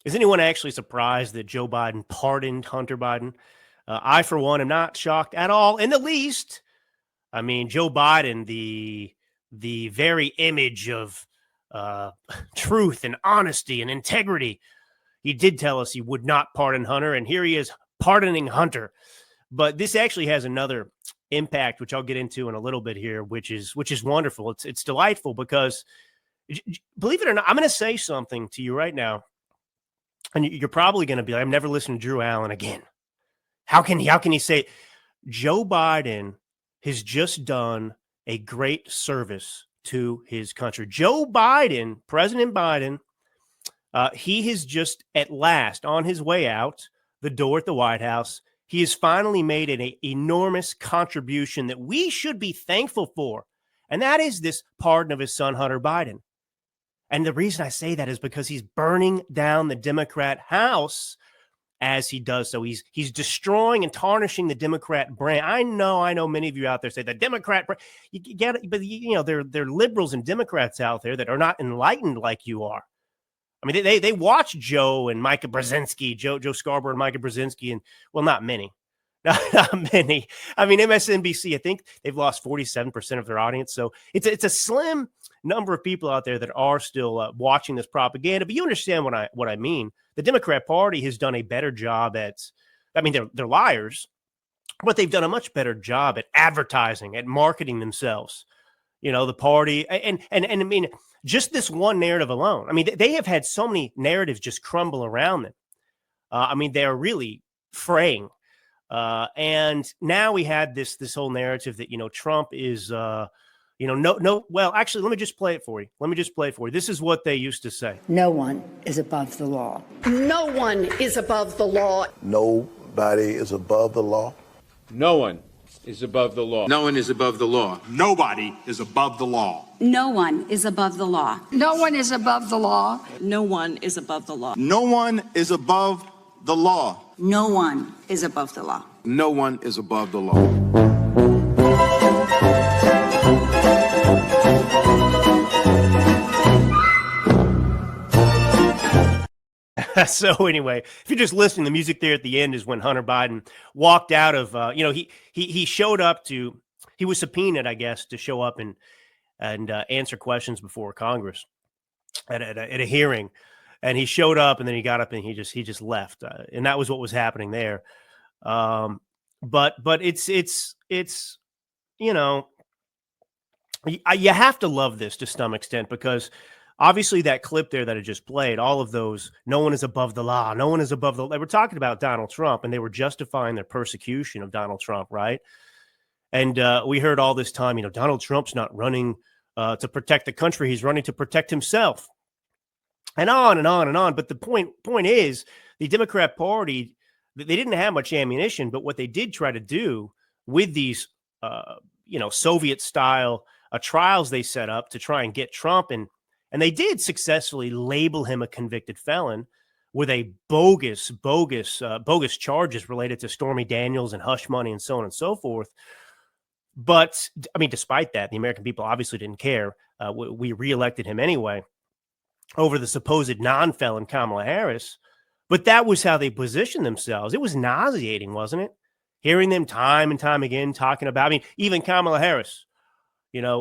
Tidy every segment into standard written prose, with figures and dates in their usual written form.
Is anyone actually surprised that Joe Biden pardoned Hunter Biden? I, for one, am not shocked at all in the least. I mean, Joe Biden, the very image of truth and honesty and integrity. He did tell us he would not pardon Hunter, and here he is pardoning Hunter. But this actually has another impact, which I'll get into in a little bit here, which is wonderful. It's delightful because, believe it or not, I'm going to say something to you right now, and you're probably going to be like, "I'm never listening to Drew Allen again." How can he say Joe Biden has just done a great service to his country? Joe Biden, President Biden, he has just at last on his way out the door at the White House. He has finally made an enormous contribution that we should be thankful for. And that is this pardon of his son, Hunter Biden. And the reason I say that is because he's burning down the Democrat House as he does so. He's destroying and tarnishing the Democrat brand. I know many of you out there say the Democrat brand. You get it, but there are liberals and Democrats out there that are not enlightened like you are. I mean, they watch Joe and Micah Brzezinski, Joe Scarborough and Micah Brzezinski, and well, not many. Not many. I mean, MSNBC, I think they've lost 47% of their audience. So it's a slim number of people out there that are still watching this propaganda. But you understand what I mean. The Democrat Party has done a better job at, I mean, they're liars, but they've done a much better job at advertising, at marketing themselves. The party. And I mean, just this one narrative alone. I mean, they have had so many narratives just crumble around them. I mean, they are really fraying. And now we had this whole narrative that, Trump is, well, actually, let me just play it for you. This is what they used to say. No one is above the law. No one is above the law. Nobody is above the law. No one is above the law. No one is above the law. Nobody is above the law. No one is above the law. No one is above the law. No one is above the law. No one is above the law. No one is above the law. No one is above the law. So anyway, if you're just listening, the music there at the end is when Hunter Biden walked out of, he showed up he was subpoenaed, I guess, to show up and answer questions before Congress at a hearing. And he showed up, and then he got up and he just left, and that was what was happening there. But it's you have to love this to some extent, because obviously that clip there that I just played, all of those, no one is above the law, no one is above the law. They were talking about Donald Trump, and they were justifying their persecution of Donald Trump, right? And we heard all this time, Donald Trump's not running to protect the country; he's running to protect himself. And on and on and on. But the point is, the Democrat Party, they didn't have much ammunition, but what they did try to do with these, Soviet-style trials they set up to try and get Trump, and they did successfully label him a convicted felon with a bogus charges related to Stormy Daniels and hush money and so on and so forth. But, I mean, despite that, the American people obviously didn't care. We reelected him anyway over the supposed non-felon Kamala Harris. But that was how they positioned themselves. It was nauseating, wasn't it? Hearing them time and time again talking about, I mean, even Kamala Harris,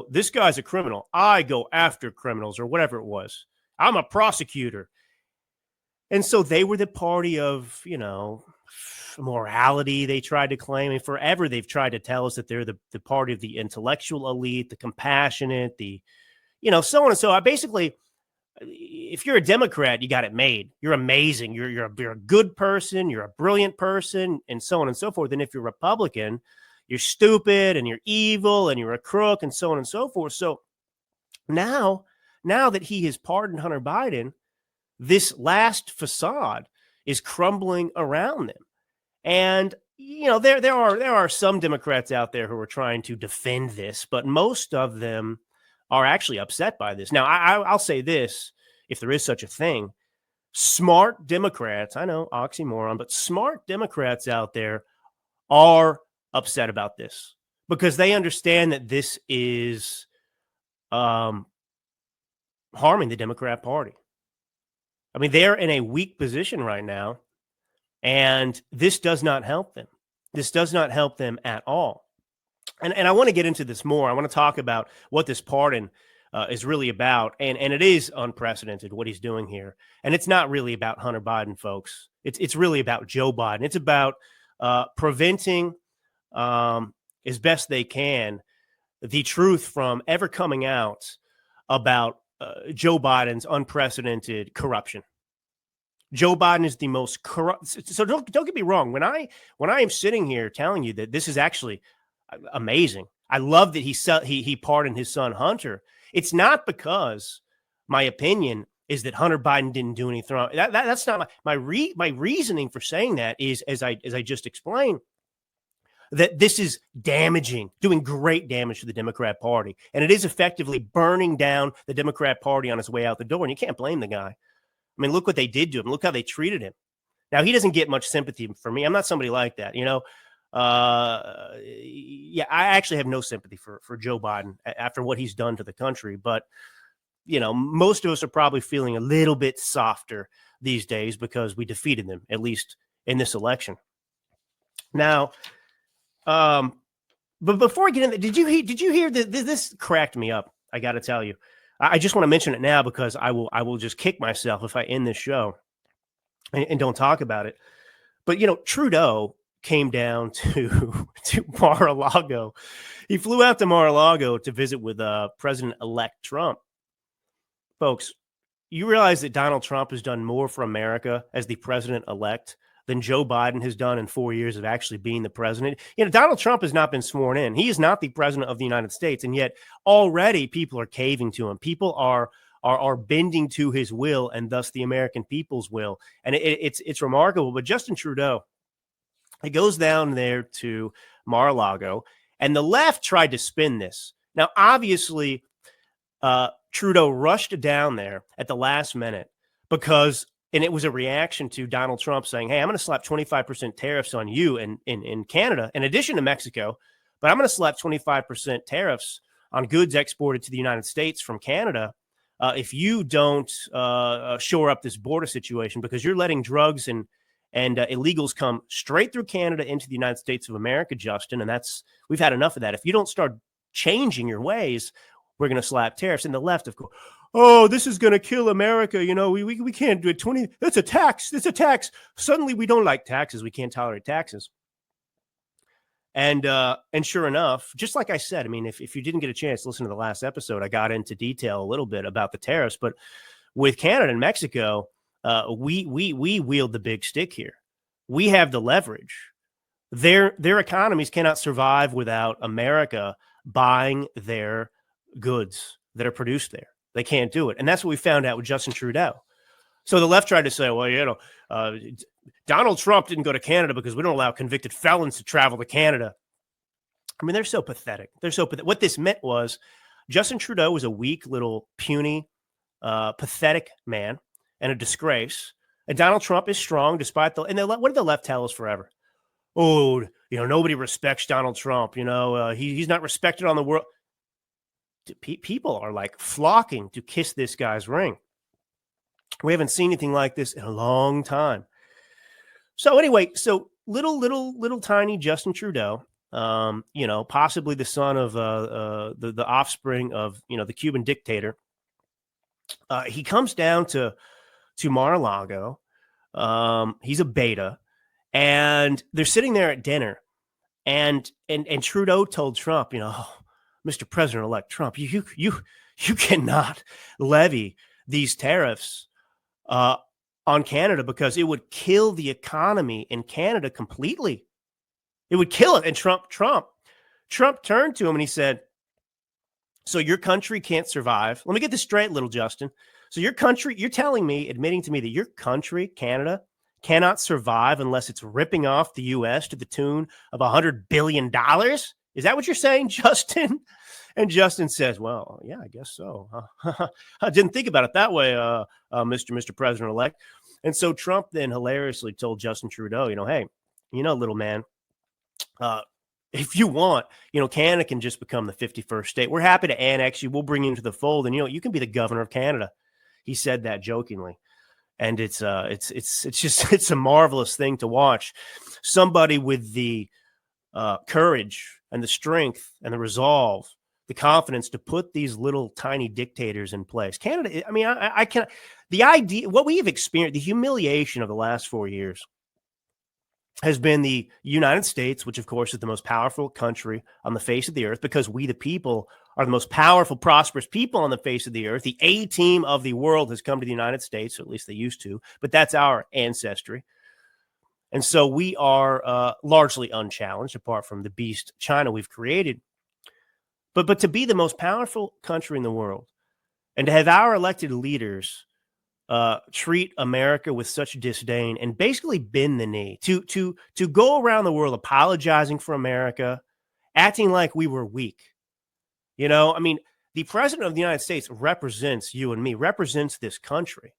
this guy's a criminal. I go after criminals, or whatever it was. I'm a prosecutor. And so they were the party of, morality, they tried to claim. And forever they've tried to tell us that they're the party of the intellectual elite, the compassionate, so on and so. Basically, if you're a Democrat, you got it made. You're amazing. You're a good person. You're a brilliant person, and so on and so forth. And if you're Republican, you're stupid and you're evil and you're a crook, and so on and so forth. So now that he has pardoned Hunter Biden, this last facade is crumbling around them. And there are some Democrats out there who are trying to defend this, but most of them are actually upset by this. Now, I'll say this, if there is such a thing, smart Democrats, I know, oxymoron, but smart Democrats out there are upset about this because they understand that this is harming the Democrat Party. I mean, they're in a weak position right now, and this does not help them. This does not help them at all. And I want to get into this more. I want to talk about what this pardon is really about. And it is unprecedented what he's doing here. And it's not really about Hunter Biden, folks. It's really about Joe Biden. It's about preventing, as best they can, the truth from ever coming out about Joe Biden's unprecedented corruption. Joe Biden is the most corrupt. So don't get me wrong. When I am sitting here telling you that this is actually amazing, I love that he pardoned his son Hunter. It's not because my opinion is that Hunter Biden didn't do anything wrong. That's not my reasoning for saying that is, as I just explained, that this is damaging, doing great damage to the Democrat Party, and it is effectively burning down the Democrat Party on its way out the door. And you can't blame the guy. I mean, look what they did to him. Look how they treated him. Now, he doesn't get much sympathy from me. I'm not somebody like that, you know. Yeah, I actually have no sympathy for Joe Biden after what he's done to the country. But, you know, most of us are probably feeling a little bit softer these days because we defeated them, at least in this election. Now, but before I get into, did you hear that this cracked me up? I got to tell you. I just want to mention it now because I will just kick myself if I end this show and don't talk about it. But, you know, Trudeau came down to Mar-a-Lago. He flew out to Mar-a-Lago to visit with President-elect Trump. Folks, you realize that Donald Trump has done more for America as the president-elect than Joe Biden has done in 4 years of actually being the president. You know, Donald Trump has not been sworn in. He is not the president of the United States, and yet already people are caving to him. People are bending to his will, and thus the American people's will. And it's remarkable. But Justin Trudeau, he goes down there to Mar-a-Lago, and the left tried to spin this. Now, obviously, Trudeau rushed down there at the last minute because. And it was a reaction to Donald Trump saying, hey, I'm going to slap 25% tariffs on you in Canada, in addition to Mexico, but I'm going to slap 25% tariffs on goods exported to the United States from Canada if you don't shore up this border situation, because you're letting drugs and illegals come straight through Canada into the United States of America, Justin. And we've had enough of that. If you don't start changing your ways, we're going to slap tariffs. And the left, of course, oh, this is going to kill America. You know, we can't do it. That's a tax. It's a tax. Suddenly we don't like taxes. We can't tolerate taxes. And sure enough, just like I said, I mean, if you didn't get a chance to listen to the last episode, I got into detail a little bit about the tariffs. But with Canada and Mexico, we wield the big stick here. We have the leverage. Their economies cannot survive without America buying their goods that are produced there. They can't do it. And that's what we found out with Justin Trudeau. So the left tried to say, well, you know, Donald Trump didn't go to Canada because we don't allow convicted felons to travel to Canada. I mean, they're so pathetic. What this meant was Justin Trudeau was a weak, little, puny, pathetic man and a disgrace. And Donald Trump is strong despite what did the left tell us forever? Oh, you know, nobody respects Donald Trump. You know, he's not respected on the world. People are like flocking to kiss this guy's ring. We haven't seen anything like this in a long time. So anyway, so little tiny Justin Trudeau, you know, possibly the son of the offspring of, you know, the Cuban dictator. He comes down to Mar-a-Lago. He's a beta, and they're sitting there at dinner, and Trudeau told Trump, you know, oh, Mr. President-elect Trump, you cannot levy these tariffs on Canada because it would kill the economy in Canada completely. It would kill it. And Trump turned to him and he said, so your country can't survive. Let me get this straight, little Justin. So your country, you're telling me, admitting to me that your country, Canada, cannot survive unless it's ripping off the U.S. to the tune of $100 billion? Is that what you're saying, Justin? And Justin says, well, yeah, I guess so. I didn't think about it that way, Mr. President-elect. And so Trump then hilariously told Justin Trudeau, you know, hey, you know, little man, if you want, you know, Canada can just become the 51st state. We're happy to annex you. We'll bring you into the fold. And, you know, you can be the governor of Canada. He said that jokingly. And it's just it's a marvelous thing to watch. Somebody with the courage and the strength and the resolve, the confidence to put these little tiny dictators in place. Canada, I mean, I can, the idea, what we have experienced, the humiliation of the last 4 years has been the United States, which of course is the most powerful country on the face of the earth, because we, the people, are the most powerful, prosperous people on the face of the earth. The A team of the world has come to the United States, or at least they used to, but that's our ancestry. And so we are largely unchallenged, apart from the beast China we've created. But to be the most powerful country in the world and to have our elected leaders treat America with such disdain and basically bend the knee, to go around the world apologizing for America, acting like we were weak. You know, I mean, the president of the United States represents you and me, represents this country.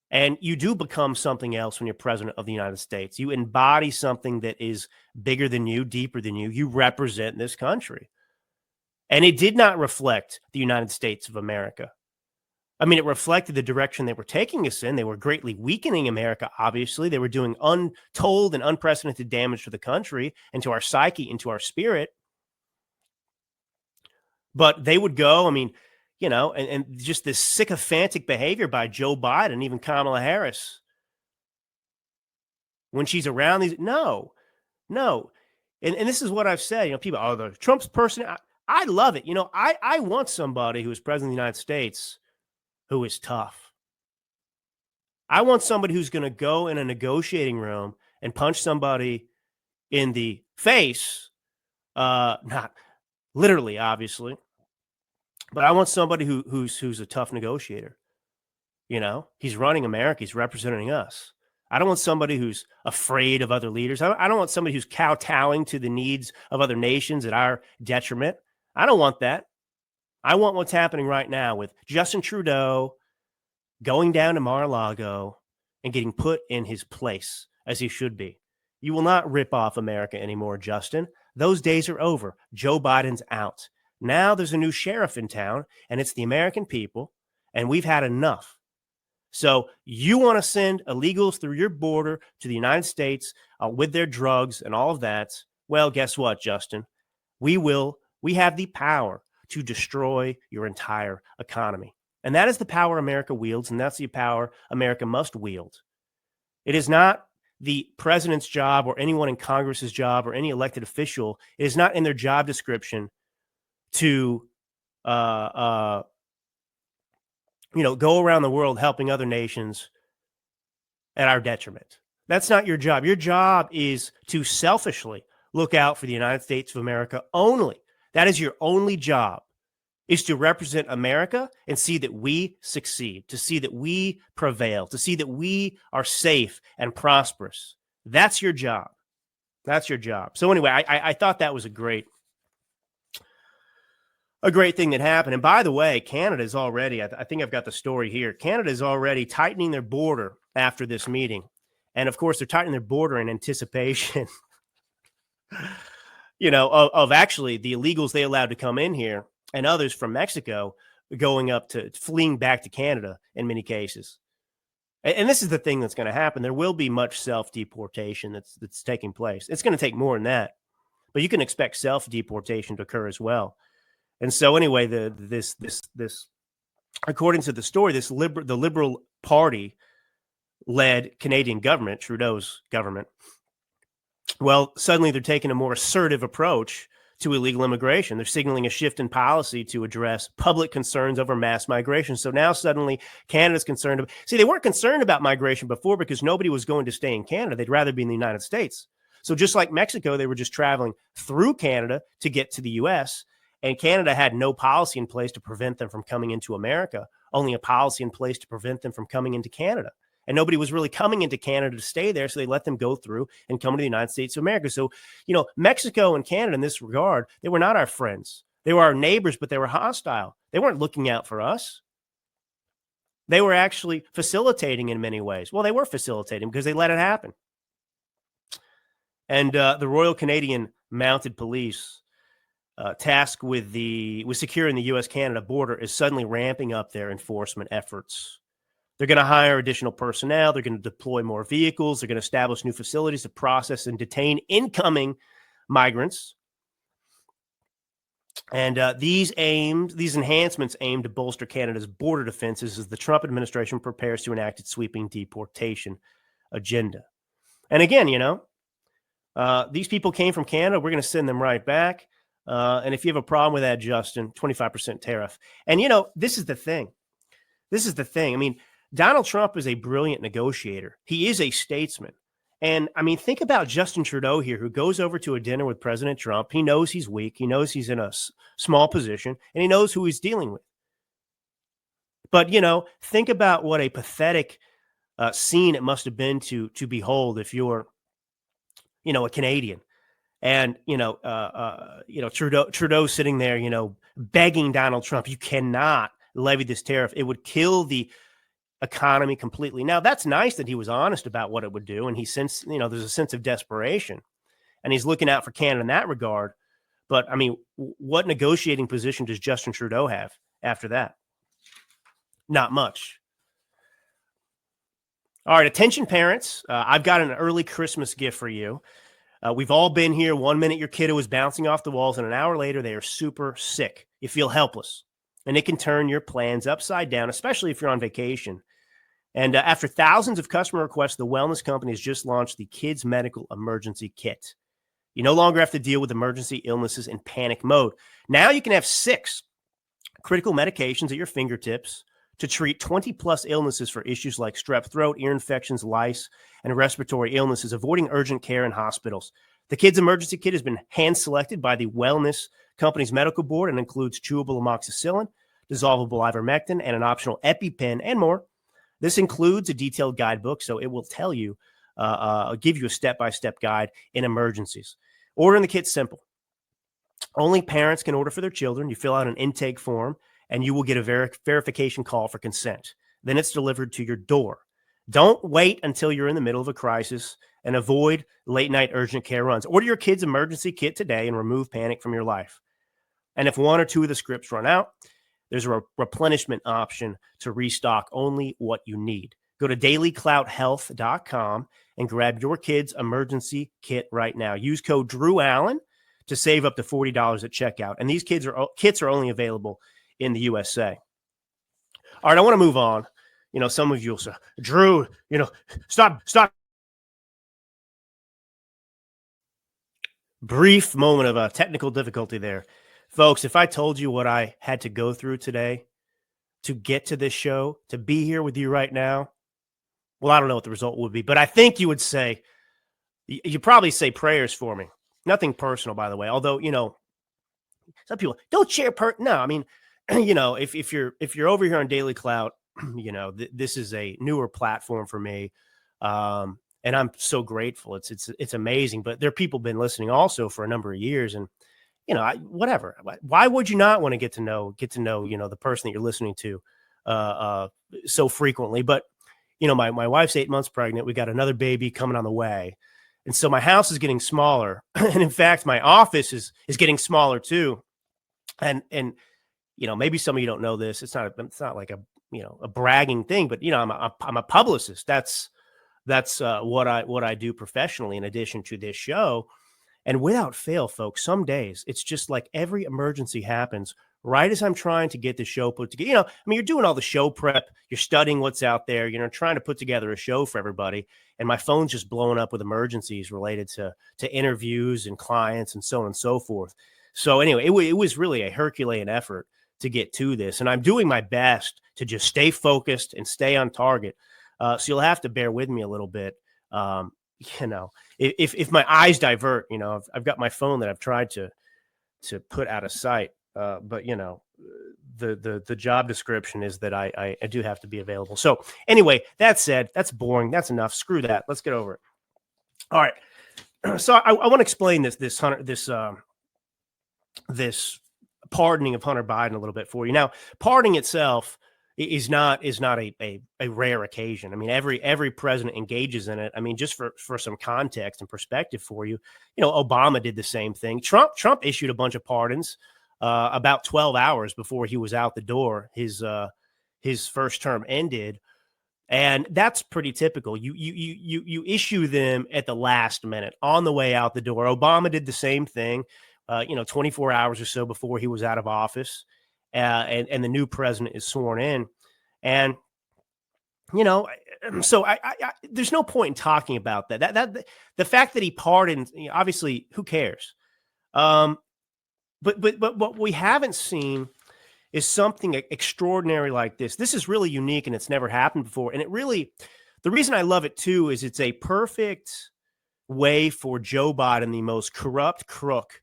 And you do become something else when you're president of the United States. You embody something that is bigger than you, deeper than you. You represent this country. And it did not reflect the United States of America. I mean, it reflected the direction they were taking us in. They were greatly weakening America, obviously. They were doing untold and unprecedented damage to the country and to our psyche and to our spirit. But they would go, I mean, you know, and just this sycophantic behavior by Joe Biden, even Kamala Harris, when she's around these, no. And this is what I've said, you know, people, oh, the Trump's person, I love it. You know, I want somebody who is president of the United States who is tough. I want somebody who's going to go in a negotiating room and punch somebody in the face, not literally, obviously, but I want somebody who's a tough negotiator. You know, he's running America. He's representing us. I don't want somebody who's afraid of other leaders. I don't want somebody who's kowtowing to the needs of other nations at our detriment. I don't want that. I want what's happening right now with Justin Trudeau going down to Mar-a-Lago and getting put in his place as he should be. You will not rip off America anymore, Justin. Those days are over. Joe Biden's out. Now there's a new sheriff in town, and it's the American people, and we've had enough. So you want to send illegals through your border to the United States with their drugs and all of that. Well, guess what, Justin? We have the power to destroy your entire economy. And that is the power America wields, and that's the power America must wield. It is not the president's job or anyone in Congress's job or any elected official. It is not in their job description to go around the world helping other nations at our detriment. That's not your job. Your job is to selfishly look out for the United States of America only. That is your only job, is to represent America and see that we succeed, to see that we prevail, to see that we are safe and prosperous. That's your job. That's your job. So anyway, I thought that was a great thing that happened. And by the way, Canada is already, I think I've got the story here. Canada is already tightening their border after this meeting. And of course, they're tightening their border in anticipation, of actually the illegals they allowed to come in here and others from Mexico going up to fleeing back to Canada in many cases. And this is the thing that's going to happen. There will be much self-deportation that's taking place. It's going to take more than that, but you can expect self-deportation to occur as well. And so anyway, this according to the story, the Liberal Party led Canadian government, Trudeau's government, well, suddenly they're taking a more assertive approach to illegal immigration. They're signaling a shift in policy to address public concerns over mass migration. So now suddenly Canada's concerned. They weren't concerned about migration before because nobody was going to stay in Canada. They'd rather be in the United States. So just like Mexico, they were just traveling through Canada to get to the U.S., and Canada had no policy in place to prevent them from coming into America, only a policy in place to prevent them from coming into Canada. And nobody was really coming into Canada to stay there, so they let them go through and come to the United States of America. So, Mexico and Canada in this regard, they were not our friends. They were our neighbors, but they were hostile. They weren't looking out for us. They were actually facilitating in many ways. Well, they were facilitating because they let it happen. And the Royal Canadian Mounted Police, tasked with securing the U.S.-Canada border, is suddenly ramping up their enforcement efforts. They're going to hire additional personnel. They're going to deploy more vehicles. They're going to establish new facilities to process and detain incoming migrants. And these enhancements aim to bolster Canada's border defenses as the Trump administration prepares to enact its sweeping deportation agenda. And again, these people came from Canada. We're going to send them right back. And if you have a problem with that, Justin, 25% tariff. And, this is the thing. I mean, Donald Trump is a brilliant negotiator. He is a statesman. And I mean, think about Justin Trudeau here, who goes over to a dinner with President Trump. He knows he's weak. He knows he's in a small position, and he knows who he's dealing with. But, think about what a pathetic scene it must have been to behold if you're, a Canadian. And, Trudeau sitting there, begging Donald Trump, you cannot levy this tariff. It would kill the economy completely. Now, that's nice that he was honest about what it would do. And there's a sense of desperation. And he's looking out for Canada in that regard. But, I mean, what negotiating position does Justin Trudeau have after that? Not much. All right, attention parents. I've got an early Christmas gift for you. We've all been here. 1 minute your kiddo is bouncing off the walls, and an hour later they are super sick. You feel helpless, and it can turn your plans upside down, especially if you're on vacation. And after thousands of customer requests, the wellness company has just launched the Kids Medical Emergency Kit. You no longer have to deal with emergency illnesses in panic mode. Now you can have 6 critical medications at your fingertips to treat 20-plus illnesses for issues like strep throat, ear infections, lice, and respiratory illnesses, avoiding urgent care in hospitals. The Kids Emergency Kit has been hand-selected by the wellness company's medical board and includes chewable amoxicillin, dissolvable ivermectin, and an optional EpiPen, and more. This includes a detailed guidebook, so it will tell you, give you a step-by-step guide in emergencies. Ordering the kit's simple. Only parents can order for their children. You fill out an intake form, and you will get a verification call for consent. Then it's delivered to your door. Don't wait until you're in the middle of a crisis and avoid late-night urgent care runs. Order your kid's emergency kit today and remove panic from your life. And if 1 or 2 of the scripts run out, there's a replenishment option to restock only what you need. Go to dailyclouthealth.com and grab your kid's emergency kit right now. Use code DrewAllen to save up to $40 at checkout. And these kits are only available in the USA. All right, I want to move on. Some of you will say, Drew, stop. Brief moment of a technical difficulty there. Folks, if I told you what I had to go through today to get to this show, to be here with you right now, well, I don't know what the result would be, but I think you would say, you probably say prayers for me. Nothing personal, by the way. Although, some people don't share. No, I mean, if you're over here on Daily Clout, this is a newer platform for me. And I'm so grateful. It's amazing, but there are people been listening also for a number of years, and whatever. Why would you not want to get to know, the person that you're listening to so frequently? But, my wife's 8 months pregnant. We got another baby coming on the way. And so my house is getting smaller. And in fact, my office is getting smaller too. And maybe some of you don't know this. It's not like a bragging thing, but I'm a publicist. That's what I do professionally in addition to this show. And without fail, folks, some days it's just like every emergency happens right as I'm trying to get the show put together. You're doing all the show prep, you're studying what's out there, trying to put together a show for everybody. And my phone's just blowing up with emergencies related to interviews and clients and so on and so forth. So anyway, it was really a Herculean effort to get to this. And I'm doing my best to just stay focused and stay on target. So you'll have to bear with me a little bit. If my eyes divert, I've got my phone that I've tried to put out of sight. But the job description is that I do have to be available. So anyway, that said, that's boring. That's enough. Screw that. Let's get over it. All right. So I want to explain this pardoning of Hunter Biden a little bit for you. Now, pardoning itself is not a rare occasion. Every president engages in it. Just for some context and perspective for you, Obama did the same thing. Trump issued a bunch of pardons about 12 hours before he was out the door. His first term ended. And that's pretty typical. You issue them at the last minute on the way out the door. Obama did the same thing, 24 hours or so before he was out of office, and the new president is sworn in. And so I there's no point in talking about that. That the fact that he pardoned, obviously, who cares? But what we haven't seen is something extraordinary like this. This is really unique and it's never happened before. And the reason I love it too is it's a perfect way for Joe Biden, the most corrupt crook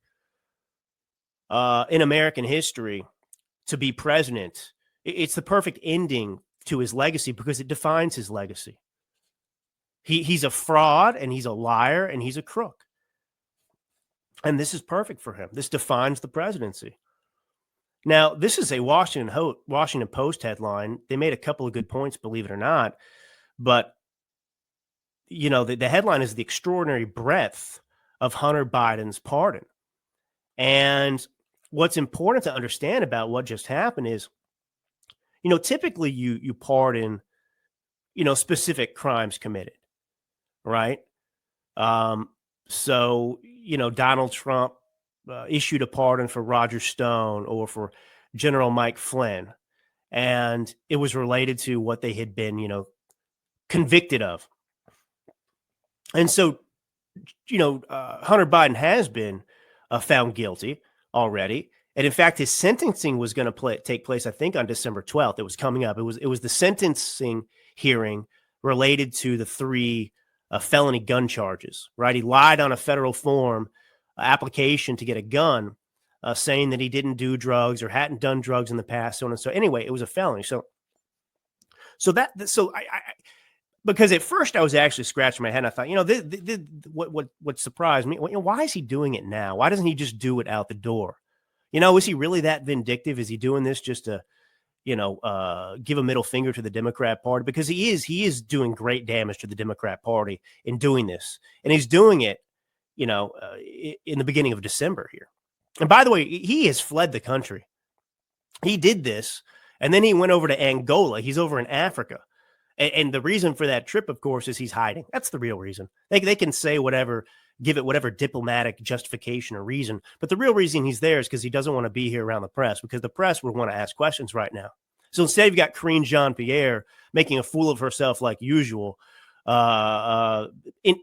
in American history, to be president. It's the perfect ending to his legacy because it defines his legacy. He's a fraud and he's a liar and he's a crook. And this is perfect for him. This defines the presidency. Now, this is a Washington Post headline. They made a couple of good points, believe it or not. But, the headline is the extraordinary breadth of Hunter Biden's pardon. And what's important to understand about what just happened is, typically you pardon, specific crimes committed, right? So, Donald Trump issued a pardon for Roger Stone or for General Mike Flynn, and it was related to what they had been, convicted of. And so, Hunter Biden has been found guilty already. And in fact, his sentencing was going to take place, I think, on December 12th. It was coming up. It was the sentencing hearing related to the 3 felony gun charges, right? He lied on a federal form application to get a gun, saying that he didn't do drugs or hadn't done drugs in the past, so on and so. Anyway, it was a felony. So I because at first I was actually scratching my head. And I thought, what surprised me? Why is he doing it now? Why doesn't he just do it out the door? Is he really that vindictive? Is he doing this just to, give a middle finger to the Democrat Party? Because he is doing great damage to the Democrat Party in doing this, and he's doing it, in the beginning of December here. And by the way, he has fled the country. He did this, and then he went over to Angola. He's over in Africa. And the reason for that trip, of course, is he's hiding. That's the real reason. They can say whatever, give it whatever diplomatic justification or reason. But the real reason he's there is because he doesn't want to be here around the press, because the press would want to ask questions right now. So instead, you've got Karine Jean-Pierre making a fool of herself like usual,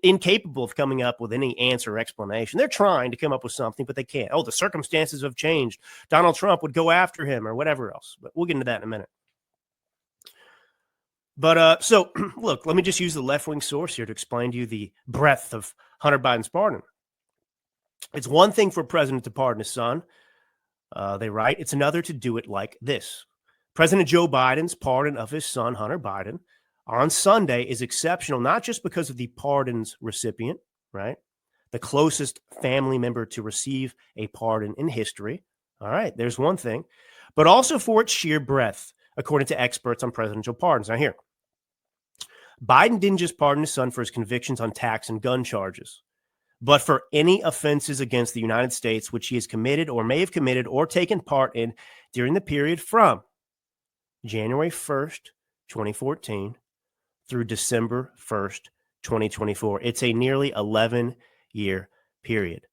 incapable of coming up with any answer or explanation. They're trying to come up with something, but they can't. Oh, the circumstances have changed. Donald Trump would go after him or whatever else. But we'll get into that in a minute. But so look, let me just use the left-wing source here to explain to you the breadth of Hunter Biden's pardon. It's one thing for a president to pardon his son. They write, it's another to do it like this. President Joe Biden's pardon of his son, Hunter Biden, on Sunday is exceptional, not just because of the pardon's recipient, right? The closest family member to receive a pardon in history. All right, there's one thing. But also for its sheer breadth, according to experts on presidential pardons. Now here, Biden didn't just pardon his son for his convictions on tax and gun charges, but for any offenses against the United States which he has committed or may have committed or taken part in during the period from January 1st, 2014 through December 1st, 2024. It's a nearly 11-year period.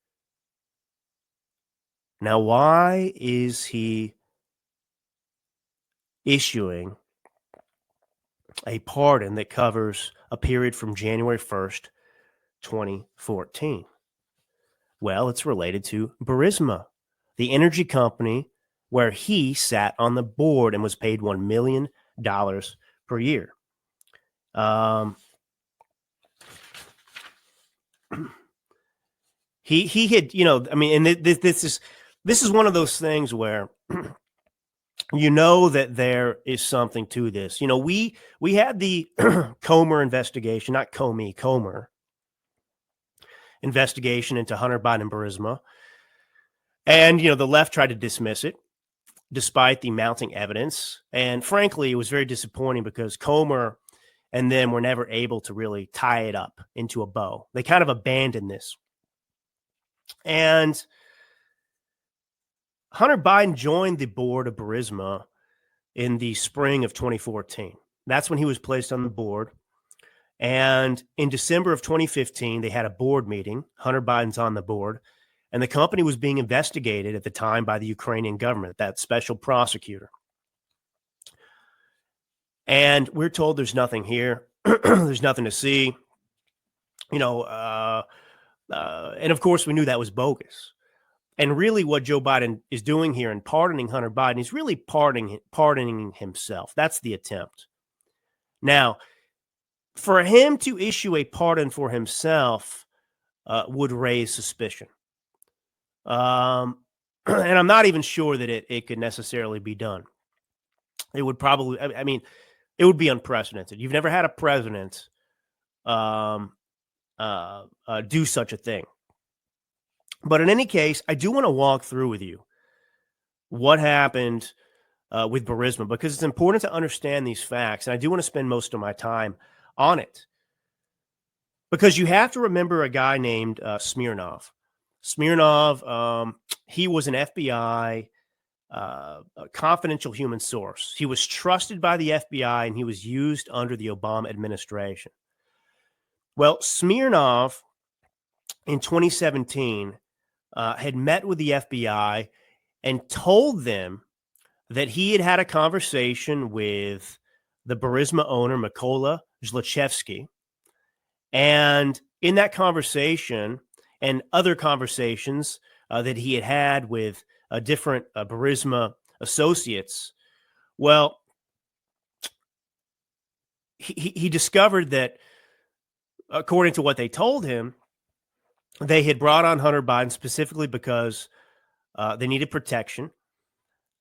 Now, why is he issuing a pardon that covers a period from January 1st, 2014? Well, it's related to Burisma, the energy company where he sat on the board and was paid $1 million per year. He had, and this is one of those things where that there is something to this. We had the Comer investigation, not Comey, Comer investigation into Hunter Biden and Burisma. And, the left tried to dismiss it despite the mounting evidence. And frankly, it was very disappointing because Comer and them were never able to really tie it up into a bow. They kind of abandoned this. And Hunter Biden joined the board of Burisma in the spring of 2014. That's when he was placed on the board. And in December of 2015, they had a board meeting. Hunter Biden's on the board. And the company was being investigated at the time by the Ukrainian government, that special prosecutor. And we're told there's nothing here. There's nothing to see. And of course, we knew that was bogus. And really what Joe Biden is doing here in pardoning Hunter Biden, he's really pardoning himself. That's the attempt. Now, for him to issue a pardon for himself would raise suspicion. And I'm not even sure that it could necessarily be done. It would probably, I mean, it would be unprecedented. You've never had a president do such a thing. But in any case, I do want to walk through with you what happened with Burisma, because it's important to understand these facts. And I do want to spend most of my time on it, because you have to remember a guy named Smirnov. Smirnov, he was an FBI a confidential human source. He was trusted by the FBI, and he was used under the Obama administration. Well, Smirnov in 2017 had met with the FBI and told them that he had had a conversation with the Burisma owner, Mykola Zlochevsky. And in that conversation and other conversations that he had had with different Burisma associates, well, he discovered that, according to what they told him, they had brought on Hunter Biden specifically because they needed protection.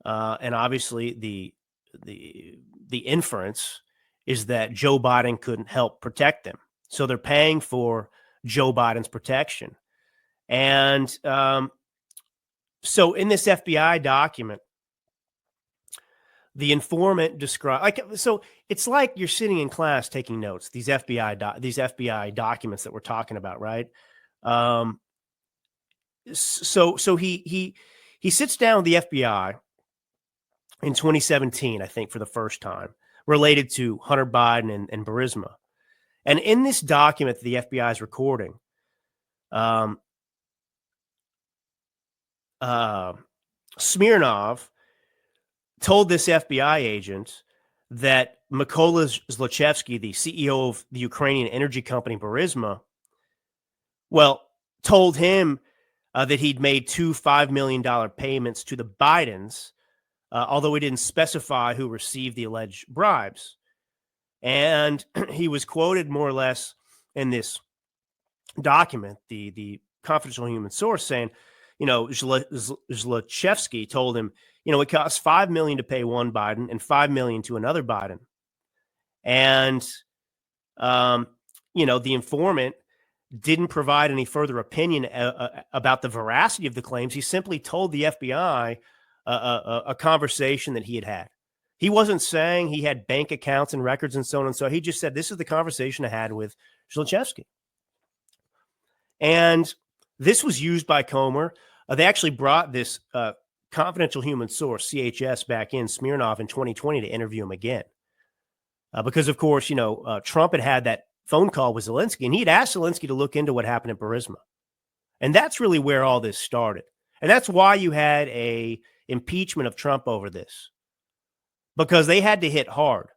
And obviously the inference is that Joe Biden couldn't help protect them. So they're paying for Joe Biden's protection. And so in this FBI document, the informant described, so it's like you're sitting in class taking notes, these FBI documents that we're talking about, right? So he sits down with the FBI in 2017, I think, for the first time, related to Hunter Biden and Burisma. And in this document that the FBI is recording, Smirnov told this FBI agent that Mykola Zlochevsky, the CEO of the Ukrainian energy company Burisma, well, told him that he'd made two $5 million payments to the Bidens, although he didn't specify who received the alleged bribes. And he was quoted more or less in this document, the confidential human source, saying, Zlochevsky told him, it costs $5 million to pay one Biden and $5 million to another Biden. And, the informant didn't provide any further opinion about the veracity of the claims. He simply told the FBI a conversation that he had had. He wasn't saying he had bank accounts and records and so on and so. He just said, this is the conversation I had with Zlochevsky. And this was used by Comer. They actually brought this confidential human source, CHS, back in Smirnov in 2020 to interview him again. Because, of course, Trump had that phone call with Zelensky, and he had asked Zelensky to look into what happened at Burisma. And that's really where all this started. And that's why you had a impeachment of Trump over this, because they had to hit hard,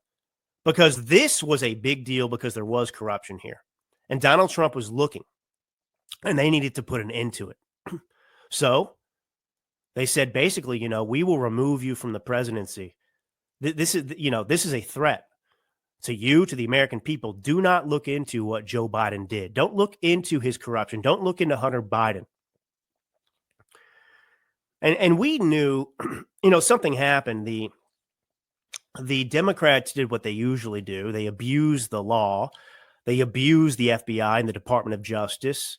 because this was a big deal, because there was corruption here. And Donald Trump was looking, and they needed to put an end to it. So they said, basically, we will remove you from the presidency. This is a threat to you, to the American people. Do not look into what Joe Biden did. Don't look into his corruption. Don't look into Hunter Biden. And we knew, something happened. The Democrats did what they usually do. They abused the law. They abused the FBI and the Department of Justice,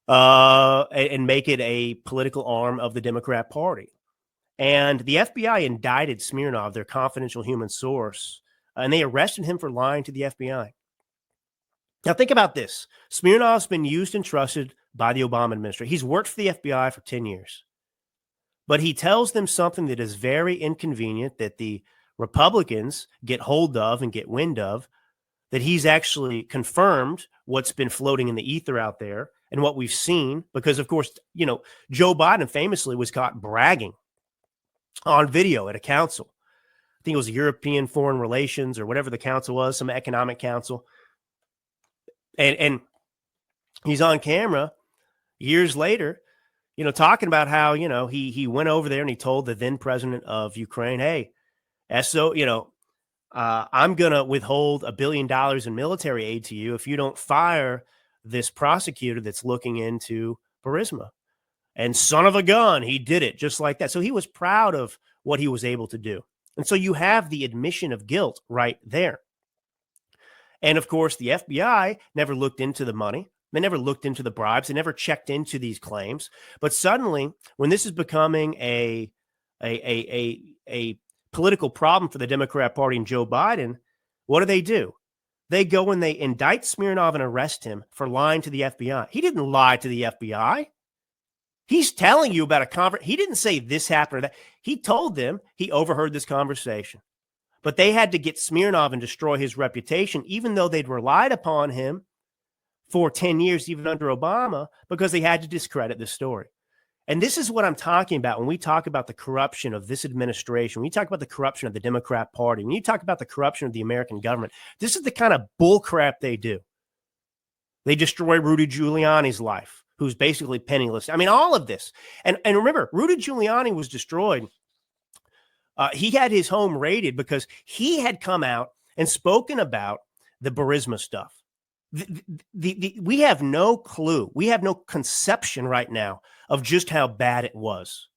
and make it a political arm of the Democrat Party. And the FBI indicted Smirnov, their confidential human source, and they arrested him for lying to the FBI. Now, think about this. Smirnov's been used and trusted by the Obama administration. He's worked for the FBI for 10 years. But he tells them something that is very inconvenient, that the Republicans get hold of and get wind of, that he's actually confirmed what's been floating in the ether out there and what we've seen. Because, of course, Joe Biden famously was caught bragging on video at a council. I think it was European Foreign Relations or whatever the council was, some economic council. And he's on camera years later, talking about how, he went over there and he told the then president of Ukraine, hey, I'm going to withhold $1 billion in military aid to you if you don't fire this prosecutor that's looking into Burisma. And son of a gun, he did it just like that. So he was proud of what he was able to do. And so you have the admission of guilt right there. And of course, the FBI never looked into the money. They never looked into the bribes. They never checked into these claims. But suddenly, when this is becoming a political problem for the Democrat Party and Joe Biden, what do? They go and they indict Smirnov and arrest him for lying to the FBI. He didn't lie to the FBI. He's telling you about a conversation. He didn't say this happened or that. He told them he overheard this conversation. But they had to get Smirnov and destroy his reputation, even though they'd relied upon him for 10 years, even under Obama, because they had to discredit this story. And this is what I'm talking about when we talk about the corruption of this administration, when you talk about the corruption of the Democrat Party, when you talk about the corruption of the American government. This is the kind of bullcrap they do. They destroy Rudy Giuliani's life, who's basically penniless. I mean, all of this. And remember, Rudy Giuliani was destroyed. He had his home raided because he had come out and spoken about the Burisma stuff. We have no clue. We have no conception right now of just how bad it was.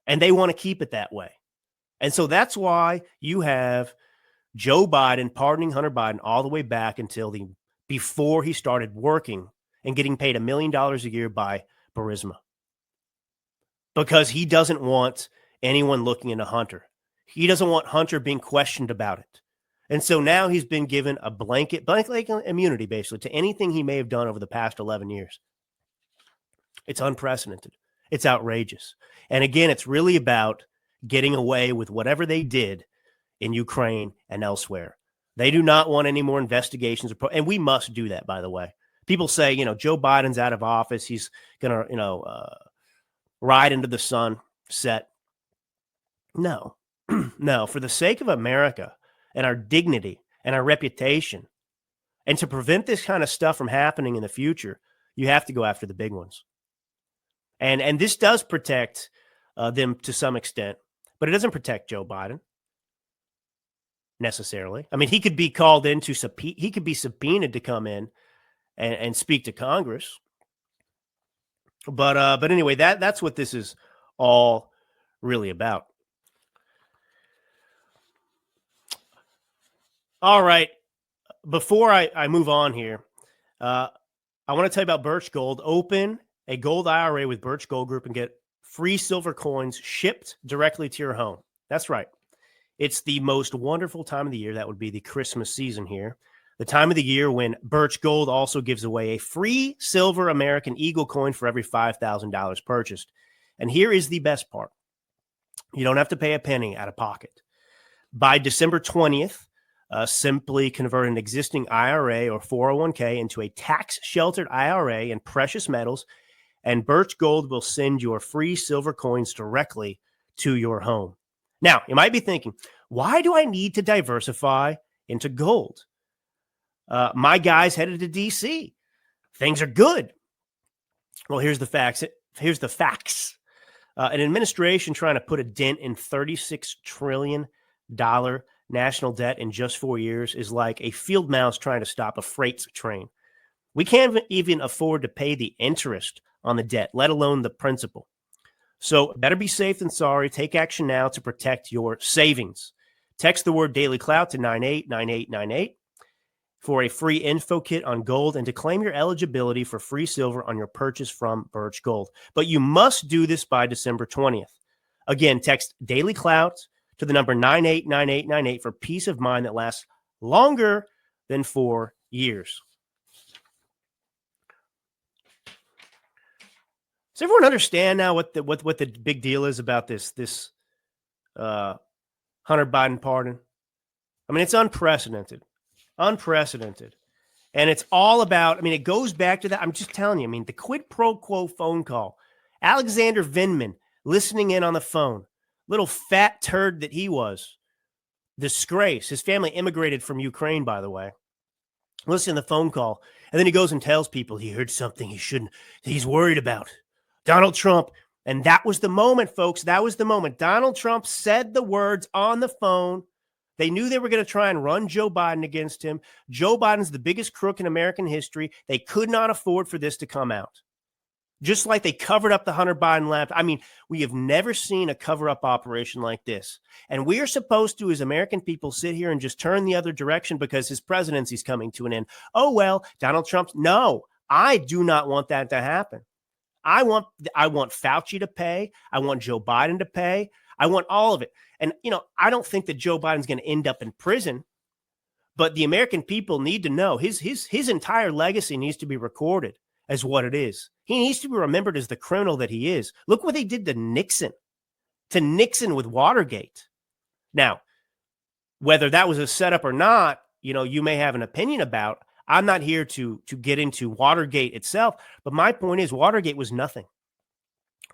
And they want to keep it that way. And so that's why you have Joe Biden pardoning Hunter Biden all the way back until before he started working and getting paid $1 million a year by Burisma. Because he doesn't want anyone looking into Hunter. He doesn't want Hunter being questioned about it. And so now he's been given a blanket immunity, basically, to anything he may have done over the past 11 years. It's unprecedented. It's outrageous. And again, it's really about getting away with whatever they did in Ukraine and elsewhere. They do not want any more investigations. And we must do that, by the way. People say, Joe Biden's out of office. He's going to, ride into the sunset. No, no. For the sake of America and our dignity and our reputation, and to prevent this kind of stuff from happening in the future, you have to go after the big ones. And this does protect them to some extent, but it doesn't protect Joe Biden necessarily. I mean, he could be called in he could be subpoenaed to come in and speak to Congress. But anyway, that's what this is all really about. All right. Before I move on here, I want to tell you about Birch Gold. Open a gold IRA with Birch Gold Group and get free silver coins shipped directly to your home. That's right. It's the most wonderful time of the year. That would be the Christmas season here. The time of the year when Birch Gold also gives away a free silver American Eagle coin for every $5,000 purchased. And here is the best part. You don't have to pay a penny out of pocket. By December 20th, simply convert an existing IRA or 401k into a tax-sheltered IRA in precious metals, and Birch Gold will send your free silver coins directly to your home. Now, you might be thinking, why do I need to diversify into gold? My guy's headed to D.C. Things are good. Well, here's the facts. An administration trying to put a dent in $36 trillion national debt in just 4 years is like a field mouse trying to stop a freight train. We can't even afford to pay the interest on the debt, let alone the principal. So better be safe than sorry. Take action now to protect your savings. Text the word Daily Clout to 989898 for a free info kit on gold and to claim your eligibility for free silver on your purchase from Birch Gold. But you must do this by December 20th. Again, text Daily Clout to the number 989898 for peace of mind that lasts longer than 4 years. Does everyone understand now what the big deal is about this Hunter Biden pardon. I mean, it's unprecedented. Unprecedented. And it's all about, I mean, it goes back to that. I'm just telling you, I mean, the quid pro quo phone call. Alexander Vindman listening in on the phone. Little fat turd that he was. Disgrace. His family immigrated from Ukraine, by the way. Listen to the phone call. And then he goes and tells people he heard something he's worried about. Donald Trump. And that was the moment, folks. That was the moment. Donald Trump said the words on the phone. They knew they were going to try and run Joe Biden against him. Joe Biden's the biggest crook in American history. They could not afford for this to come out. Just like they covered up the Hunter Biden laptop. I mean, we have never seen a cover-up operation like this. And we are supposed to, as American people, sit here and just turn the other direction because his presidency is coming to an end. Oh, well, Donald Trump's. No, I do not want that to happen. I want Fauci to pay. I want Joe Biden to pay. I want all of it. And, I don't think that Joe Biden's going to end up in prison, but the American people need to know his entire legacy needs to be recorded as what it is. He needs to be remembered as the criminal that he is. Look what they did to Nixon with Watergate. Now, whether that was a setup or not, you may have an opinion about. I'm not here to get into Watergate itself, but my point is Watergate was nothing.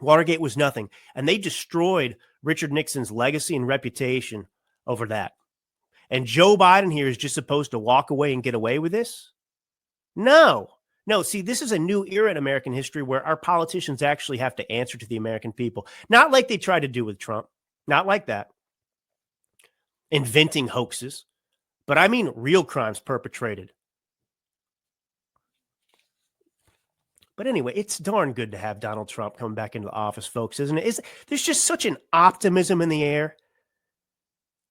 Watergate was nothing. And they destroyed Richard Nixon's legacy and reputation over that. And Joe Biden here is just supposed to walk away and get away with this? No. See, this is a new era in American history where our politicians actually have to answer to the American people. Not like they tried to do with Trump. Not like that. Inventing hoaxes. But I mean real crimes perpetrated. But anyway, it's darn good to have Donald Trump come back into the office, folks, isn't it? There's just such an optimism in the air.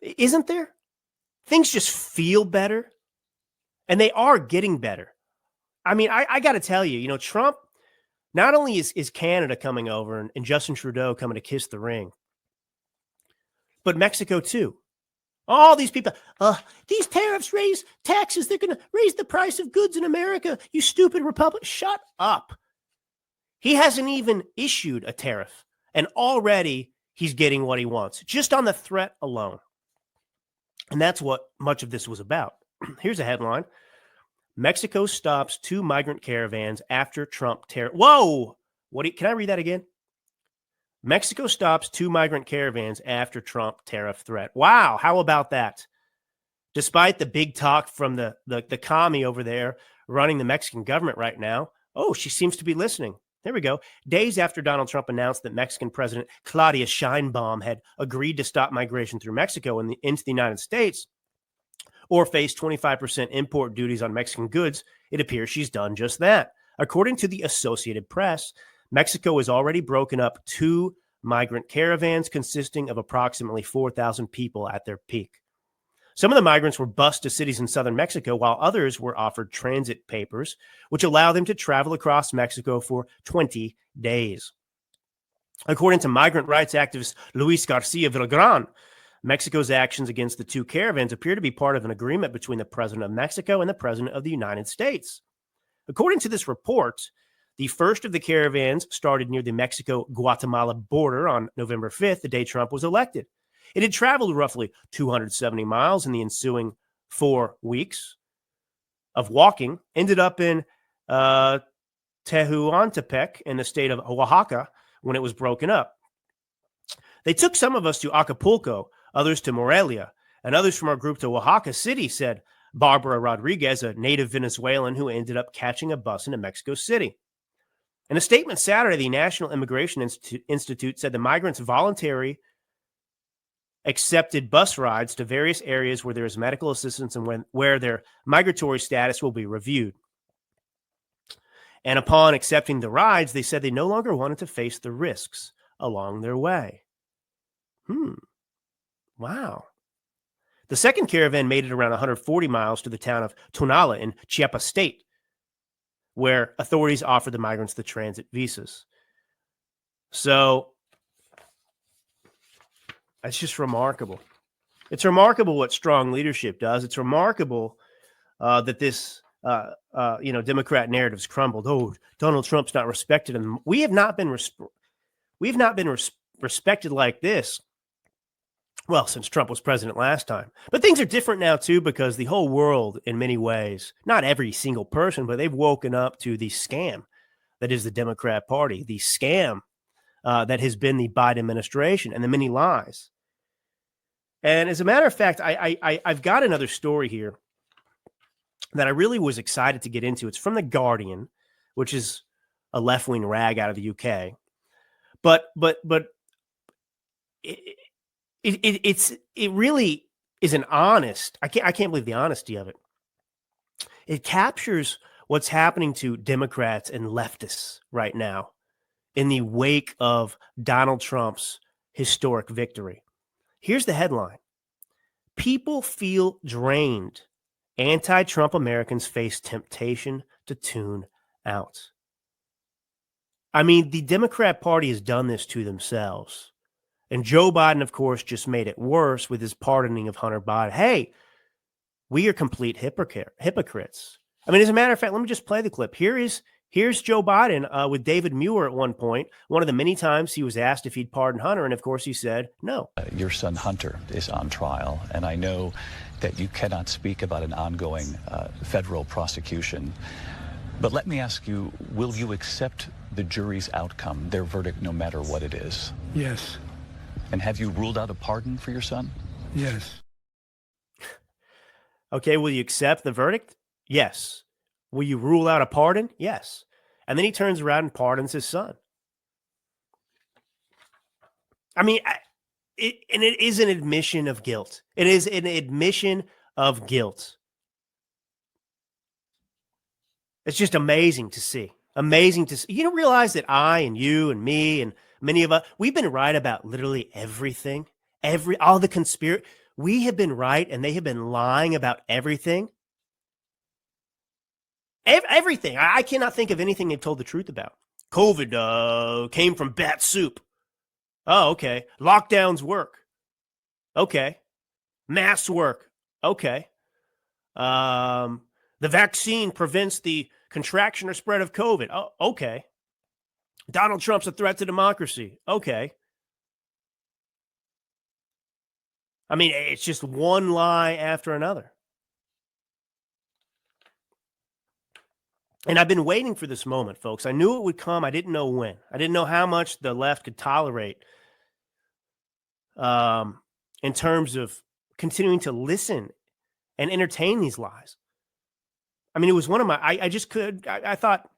Isn't there? Things just feel better. And they are getting better. I mean, I got to tell you, Trump, not only is Canada coming over and Justin Trudeau coming to kiss the ring, but Mexico too. All these people, these tariffs raise taxes. They're going to raise the price of goods in America. You stupid Republic. Shut up. He hasn't even issued a tariff. And already he's getting what he wants, just on the threat alone. And that's what much of this was about. Here's a headline. Mexico stops 2 migrant caravans after Trump tariff. Whoa! Can I read that again? Mexico stops 2 migrant caravans after Trump tariff threat. Wow, how about that? Despite the big talk from the commie over there running the Mexican government right now, she seems to be listening. There we go. Days after Donald Trump announced that Mexican President Claudia Sheinbaum had agreed to stop migration through Mexico into the United States, or face 25% import duties on Mexican goods, it appears she's done just that. According to the Associated Press, Mexico has already broken up 2 migrant caravans consisting of approximately 4,000 people at their peak. Some of the migrants were bused to cities in southern Mexico, while others were offered transit papers, which allow them to travel across Mexico for 20 days. According to migrant rights activist Luis Garcia Villagran, Mexico's actions against the 2 caravans appear to be part of an agreement between the president of Mexico and the president of the United States. According to this report, the first of the caravans started near the Mexico-Guatemala border on November 5th, the day Trump was elected. It had traveled roughly 270 miles in the ensuing 4 weeks of walking, ended up in Tehuantepec in the state of Oaxaca when it was broken up. They took some of us to Acapulco, others to Morelia, and others from our group to Oaxaca City, said Barbara Rodriguez, a native Venezuelan who ended up catching a bus into Mexico City. In a statement Saturday, the National Immigration Institute said the migrants voluntarily accepted bus rides to various areas where there is medical assistance and where their migratory status will be reviewed. And upon accepting the rides, they said they no longer wanted to face the risks along their way. Wow. The second caravan made it around 140 miles to the town of Tonala in Chiapas State, where authorities offered the migrants the transit visas. So it's just remarkable. It's remarkable what strong leadership does. It's remarkable that this, Democrat narratives crumbled. Oh, Donald Trump's not respected, and we have not been respected like this Well, since Trump was president last time. But things are different now, too, because the whole world, in many ways, not every single person, but they've woken up to the scam that is the Democrat Party, the scam that has been the Biden administration and the many lies. And as a matter of fact, I've got another story here that I really was excited to get into. It's from The Guardian, which is a left-wing rag out of the UK. But it really is an honest. I can't believe the honesty of it. It captures what's happening to Democrats and leftists right now in the wake of Donald Trump's historic victory. Here's the headline: People feel drained. Anti-Trump Americans face temptation to tune out. I mean, the Democrat Party has done this to themselves. And Joe Biden, of course, just made it worse with his pardoning of Hunter Biden. Hey, we are complete hypocrites. I mean, as a matter of fact, let me just play the clip. Here's Joe Biden with David Muir at one point, one of the many times he was asked if he'd pardon Hunter. And of course, he said no. Your son Hunter is on trial, and I know that you cannot speak about an ongoing federal prosecution. But let me ask you, will you accept the jury's outcome, their verdict, no matter what it is? Yes. And have you ruled out a pardon for your son? Yes. Okay, will you accept the verdict? Yes. Will you rule out a pardon? Yes. And then he turns around and pardons his son. I mean, it is an admission of guilt. It is an admission of guilt. It's just amazing to see. Amazing to see. You don't realize that I and you and me and many of us, we've been right about literally everything. All the conspiracy. We have been right and they have been lying about everything. Everything. I cannot think of anything they've told the truth about. COVID came from bat soup. Oh, okay. Lockdowns work. Okay. Masks work. Okay. The vaccine prevents the contraction or spread of COVID. Oh, okay. Donald Trump's a threat to democracy. Okay. I mean, it's just one lie after another. And I've been waiting for this moment, folks. I knew it would come. I didn't know when. I didn't know how much the left could tolerate in terms of continuing to listen and entertain these lies. I mean, it was one of my, I thought,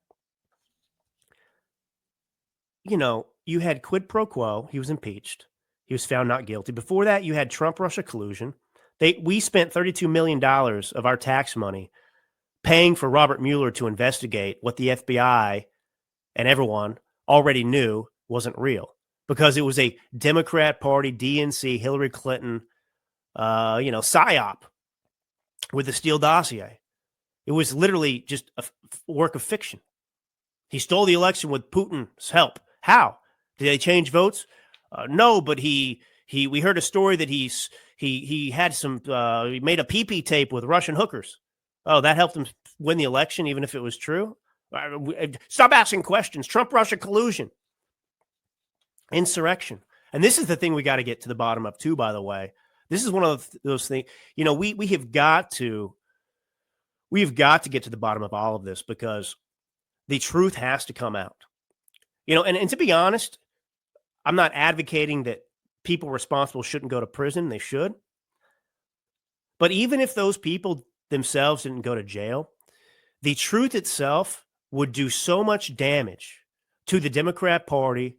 you know, you had quid pro quo. He was impeached. He was found not guilty. Before that, you had Trump-Russia collusion. We spent $32 million of our tax money paying for Robert Mueller to investigate what the FBI and everyone already knew wasn't real, because it was a Democrat Party, DNC, Hillary Clinton, psyop with the Steele dossier. It was literally just a work of fiction. He stole the election with Putin's help. How? Did they change votes? No, but we heard a story that he had some, he made a PP tape with Russian hookers. Oh, that helped him win the election, even if it was true? Stop asking questions. Trump-Russia collusion. Insurrection. And this is the thing we got to get to the bottom of, too, by the way. This is one of those things, you know, we have got to get to the bottom of all of this, because the truth has to come out. You know, and to be honest, I'm not advocating that people responsible shouldn't go to prison. They should. But even if those people themselves didn't go to jail, the truth itself would do so much damage to the Democrat Party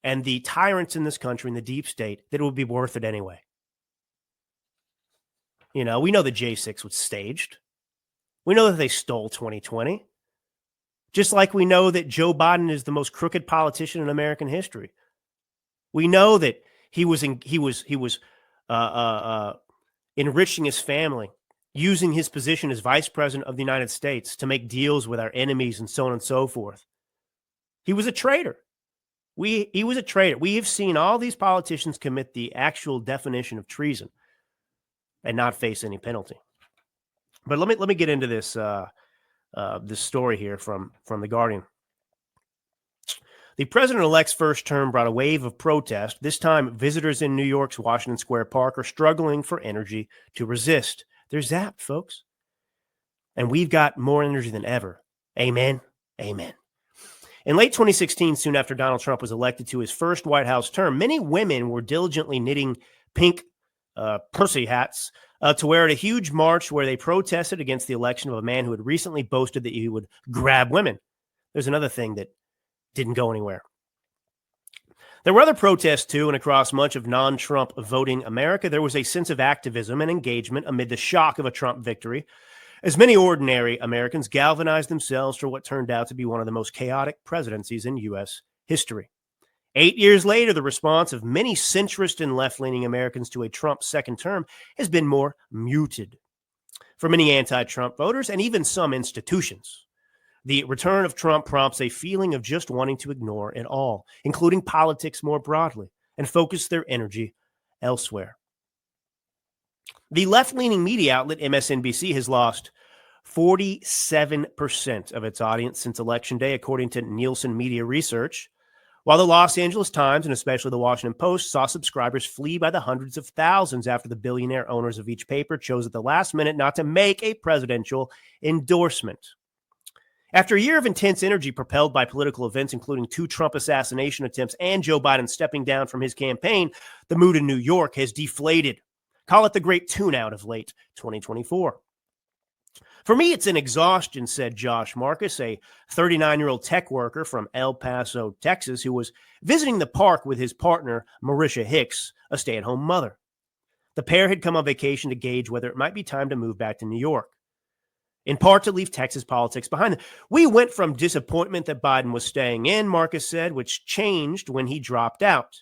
and the tyrants in this country and the deep state that it would be worth it anyway. You know, we know the J6 was staged. We know that they stole 2020. Just like we know that Joe Biden is the most crooked politician in American history. We know that he was enriching his family, using his position as vice president of the United States to make deals with our enemies and so on and so forth. He was a traitor. He was a traitor. We have seen all these politicians commit the actual definition of treason and not face any penalty. But let me get into this this story here from The Guardian. The president-elect's first term brought a wave of protest. This time, visitors in New York's Washington Square Park are struggling for energy to resist. They're zapped, folks. And we've got more energy than ever. Amen. Amen. In late 2016, soon after Donald Trump was elected to his first White House term, many women were diligently knitting pink pussy hats to wear at a huge march where they protested against the election of a man who had recently boasted that he would grab women. There's another thing that didn't go anywhere. There were other protests, too, and across much of non-Trump voting America, there was a sense of activism and engagement amid the shock of a Trump victory, as many ordinary Americans galvanized themselves for what turned out to be one of the most chaotic presidencies in U.S. history. 8 years later, the response of many centrist and left-leaning Americans to a Trump second term has been more muted. For many anti-Trump voters and even some institutions, the return of Trump prompts a feeling of just wanting to ignore it all, including politics more broadly, and focus their energy elsewhere. The left-leaning media outlet MSNBC has lost 47% of its audience since Election Day, according to Nielsen Media Research, while the Los Angeles Times and especially the Washington Post saw subscribers flee by the hundreds of thousands after the billionaire owners of each paper chose at the last minute not to make a presidential endorsement. After a year of intense energy propelled by political events, including 2 Trump assassination attempts and Joe Biden stepping down from his campaign, the mood in New York has deflated. Call it the great tune-out of late 2024. For me, it's an exhaustion, said Josh Marcus, a 39-year-old tech worker from El Paso, Texas, who was visiting the park with his partner, Marisha Hicks, a stay-at-home mother. The pair had come on vacation to gauge whether it might be time to move back to New York, in part to leave Texas politics behind them. We went from disappointment that Biden was staying in, Marcus said, which changed when he dropped out.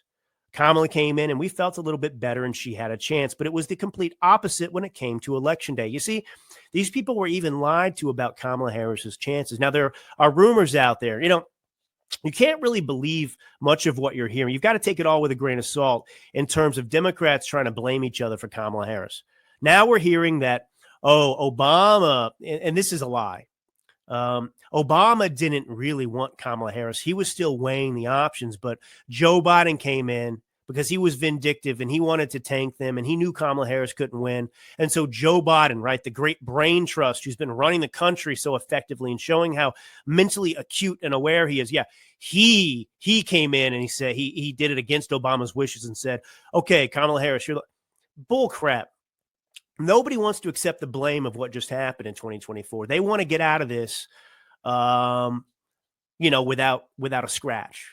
Kamala came in and we felt a little bit better and she had a chance, but it was the complete opposite when it came to Election Day. You see, these people were even lied to about Kamala Harris's chances. Now, there are rumors out there. You know, you can't really believe much of what you're hearing. You've got to take it all with a grain of salt in terms of Democrats trying to blame each other for Kamala Harris. Now we're hearing that, Obama, and this is a lie. Obama didn't really want Kamala Harris. He was still weighing the options, but Joe Biden came in because he was vindictive and he wanted to tank them and he knew Kamala Harris couldn't win. And so Joe Biden, right, the great brain trust who's been running the country so effectively and showing how mentally acute and aware he is. Yeah, he came in and he said he did it against Obama's wishes and said, okay, Kamala Harris, you're bull crap. Nobody wants to accept the blame of what just happened in 2024. They want to get out of this, without a scratch.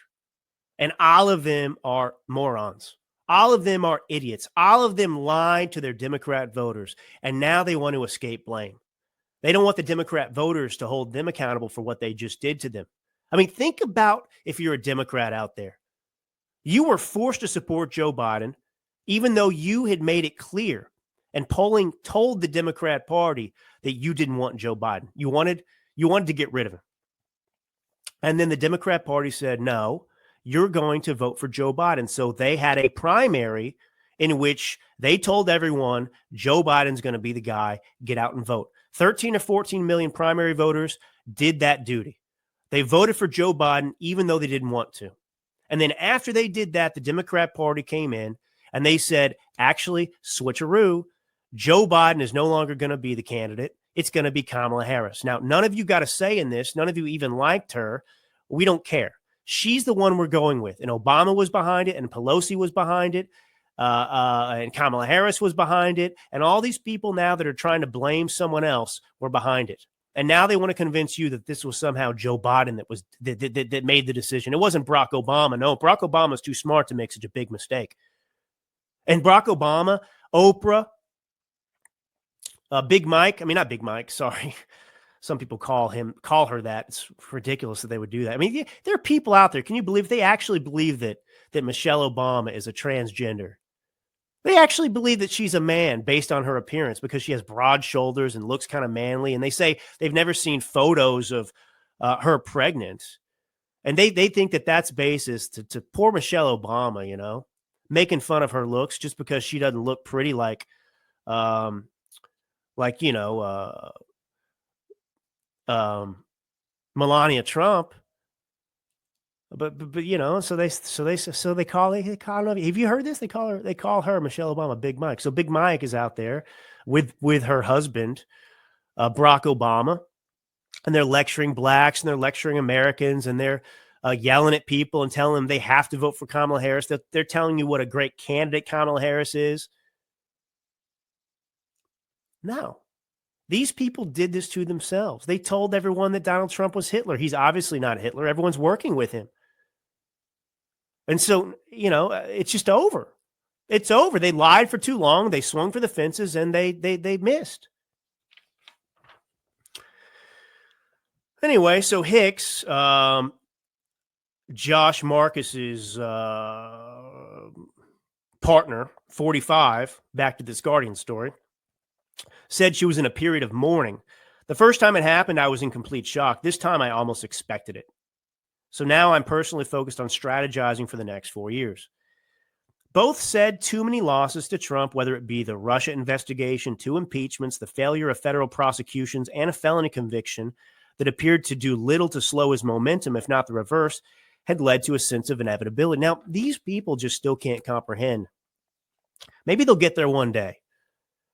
And all of them are morons. All of them are idiots. All of them lied to their Democrat voters. And now they want to escape blame. They don't want the Democrat voters to hold them accountable for what they just did to them. I mean, think about if you're a Democrat out there. You were forced to support Joe Biden, even though you had made it clear. And polling told the Democrat Party that you didn't want Joe Biden. You wanted to get rid of him. And then the Democrat Party said, no, you're going to vote for Joe Biden. So they had a primary in which they told everyone Joe Biden's going to be the guy, get out and vote. 13 or 14 million primary voters did that duty. They voted for Joe Biden even though they didn't want to. And then after they did that, the Democrat Party came in and they said, actually, switcheroo, Joe Biden is no longer going to be the candidate. It's going to be Kamala Harris. Now, none of you got a say in this. None of you even liked her. We don't care. She's the one we're going with. And Obama was behind it, and Pelosi was behind it, and Kamala Harris was behind it. And all these people now that are trying to blame someone else were behind it. And now they want to convince you that this was somehow Joe Biden that made the decision. It wasn't Barack Obama. No, Barack Obama is too smart to make such a big mistake. And Barack Obama, Oprah, Big Mike, not Big Mike, sorry. Some people call her that. It's ridiculous that they would do that. I mean, there are people out there. Can you believe they actually believe that Michelle Obama is a transgender? They actually believe that she's a man based on her appearance because she has broad shoulders and looks kind of manly. And they say they've never seen photos of her pregnant. And they think that that's basis to poor Michelle Obama, making fun of her looks just because she doesn't look pretty like Melania Trump. But you know, so they call her. Have you heard this? They call her Michelle Obama Big Mike. So Big Mike is out there with her husband, Barack Obama, and they're lecturing blacks and they're lecturing Americans and they're yelling at people and telling them they have to vote for Kamala Harris. They're telling you what a great candidate Kamala Harris is. No. These people did this to themselves. They told everyone that Donald Trump was Hitler. He's obviously not Hitler. Everyone's working with him. And so, you know, it's just over. It's over. They lied for too long. They swung for the fences and they missed. Anyway, so Hicks, Josh Marcus's partner, 45, back to this Guardian story, said she was in a period of mourning. The first time it happened, I was in complete shock. This time, I almost expected it. So now I'm personally focused on strategizing for the next 4 years. Both said too many losses to Trump, whether it be the Russia investigation, 2 impeachments, the failure of federal prosecutions, and a felony conviction that appeared to do little to slow his momentum, if not the reverse, had led to a sense of inevitability. Now, these people just still can't comprehend. Maybe they'll get there one day.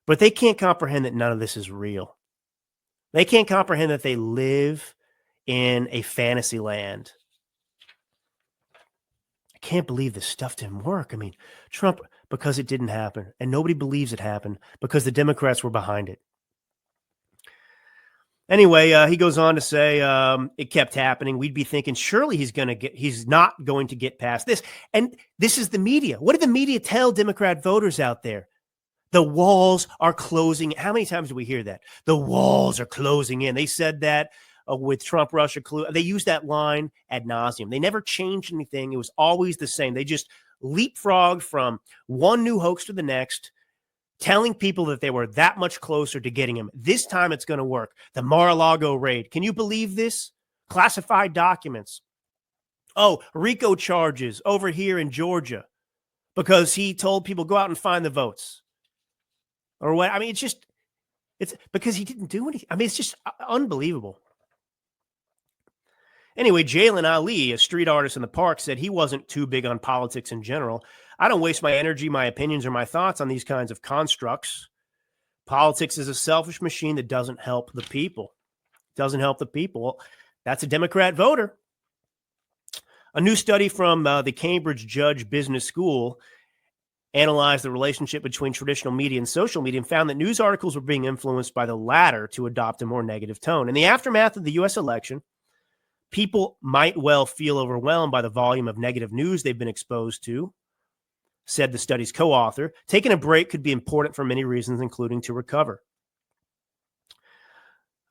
But they can't comprehend that none of this is real. They can't comprehend that they live in a fantasy land. I can't believe this stuff didn't work. I mean, Trump, because it didn't happen. And nobody believes it happened because the Democrats were behind it. Anyway, he goes on to say it kept happening. We'd be thinking, surely he's not going to get past this. And this is the media. What did the media tell Democrat voters out there? The walls are closing. How many times do we hear that? The walls are closing in. They said that with Trump, Russia. They used that line ad nauseum. They never changed anything. It was always the same. They just leapfrogged from one new hoax to the next, telling people that they were that much closer to getting him. This time it's going to work. The Mar-a-Lago raid. Can you believe this? Classified documents. Oh, RICO charges over here in Georgia because he told people go out and find the votes. Or what? I mean, it's because he didn't do anything. I mean, it's just unbelievable. Anyway, Jalen Ali, a street artist in the park, said he wasn't too big on politics in general. I don't waste my energy, my opinions, or my thoughts on these kinds of constructs. Politics is a selfish machine that doesn't help the people. Doesn't help the people. Well, that's a Democrat voter. A new study from the Cambridge Judge Business School analyzed the relationship between traditional media and social media and found that news articles were being influenced by the latter to adopt a more negative tone. In the aftermath of the U.S. election, people might well feel overwhelmed by the volume of negative news they've been exposed to, said the study's co-author. Taking a break could be important for many reasons, including to recover.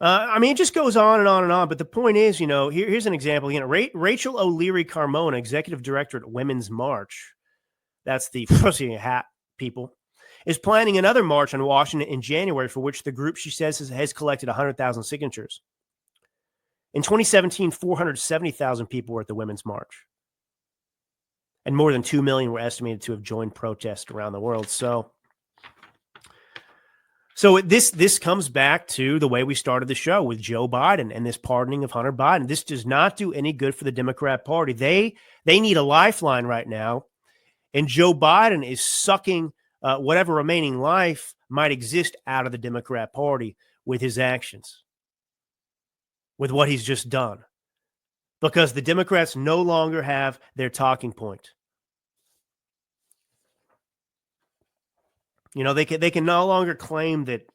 I mean, it just goes on and on and on. But the point is, you know, here's an example. You know, Rachel O'Leary Carmona, executive director at Women's March, that's the hat people, is planning another march on Washington in January, for which the group, she says, has collected 100,000 signatures. In 2017, 470,000 people were at the Women's March. And more than 2 million were estimated to have joined protests around the world. So this comes back to the way we started the show with Joe Biden and this pardoning of Hunter Biden. This does not do any good for the Democrat Party. They need a lifeline right now. And Joe Biden is sucking whatever remaining life might exist out of the Democrat Party with his actions, with what he's just done, because the Democrats no longer have their talking point. You know, they can no longer claim that,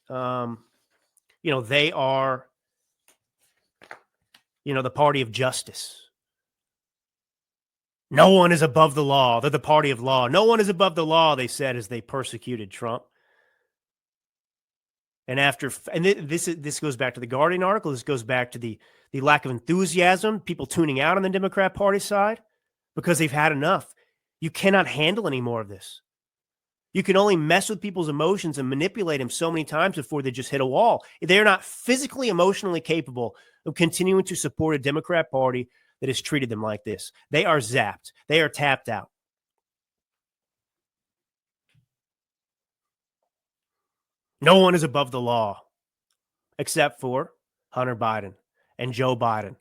you know, they are, you know, the party of justice. No one is above the law. They're the party of law. No one is above the law, they said, as they persecuted Trump. And this goes back to the Guardian article. This goes back to the lack of enthusiasm, people tuning out on the Democrat Party side because they've had enough. You cannot handle any more of this. You can only mess with people's emotions and manipulate them so many times before they just hit a wall. They're not physically, emotionally capable of continuing to support a Democrat Party that has treated them like this. They are zapped. They are tapped out. No one is above the law except for Hunter Biden and Joe Biden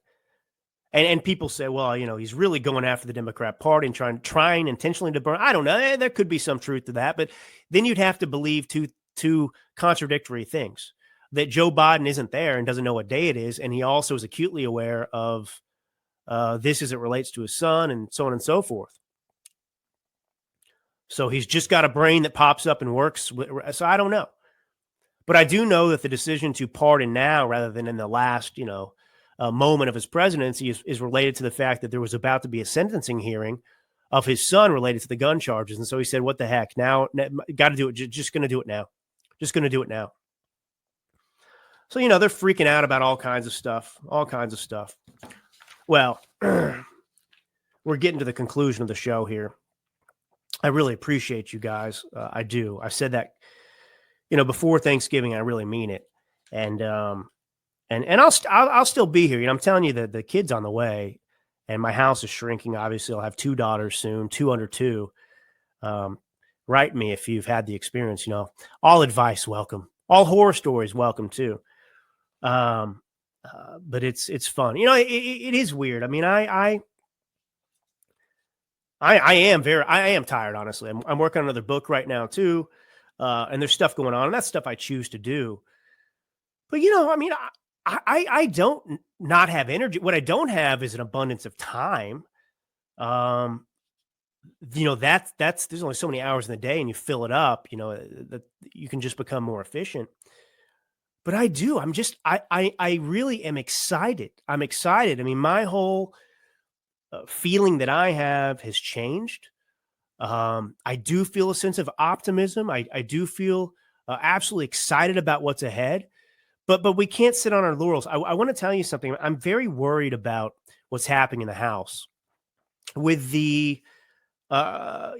And people say, well, he's really going after the Democrat Party and trying intentionally to burn. I don't know. There could be some truth to that, but then you'd have to believe two contradictory things: that Joe Biden isn't there and doesn't know what day it is, and he also is acutely aware of this as it relates to his son, and so on and so forth. So he's just got a brain that pops up and works. So I don't know, but I do know that the decision to pardon now rather than in the last, moment of his presidency is related to the fact that there was about to be a sentencing hearing of his son related to the gun charges. And so he said, what the heck, now got to do it. Just going to do it now. Just going to do it now. So, they're freaking out about all kinds of stuff. Well, we're getting to the conclusion of the show here. I really appreciate you guys. I do. I said that, before Thanksgiving. I really mean it. And I'll still be here. I'm telling you that the kid's on the way, and my house is shrinking. Obviously, I'll have 2 daughters soon, 2 under 2. Write me if you've had the experience. All advice welcome, all horror stories welcome too. But it's fun. It is weird. I mean, I am tired. Honestly, I'm working on another book right now too, and there's stuff going on, and that's stuff I choose to do. But I don't not have energy. What I don't have is an abundance of time. That's there's only so many hours in the day, and you fill it up. That you can just become more efficient. But I do. I really am excited. I'm excited. I mean, my whole feeling that I have has changed. I do feel a sense of optimism. I do feel absolutely excited about what's ahead. But we can't sit on our laurels. I want to tell you something. I'm very worried about what's happening in the House with the, with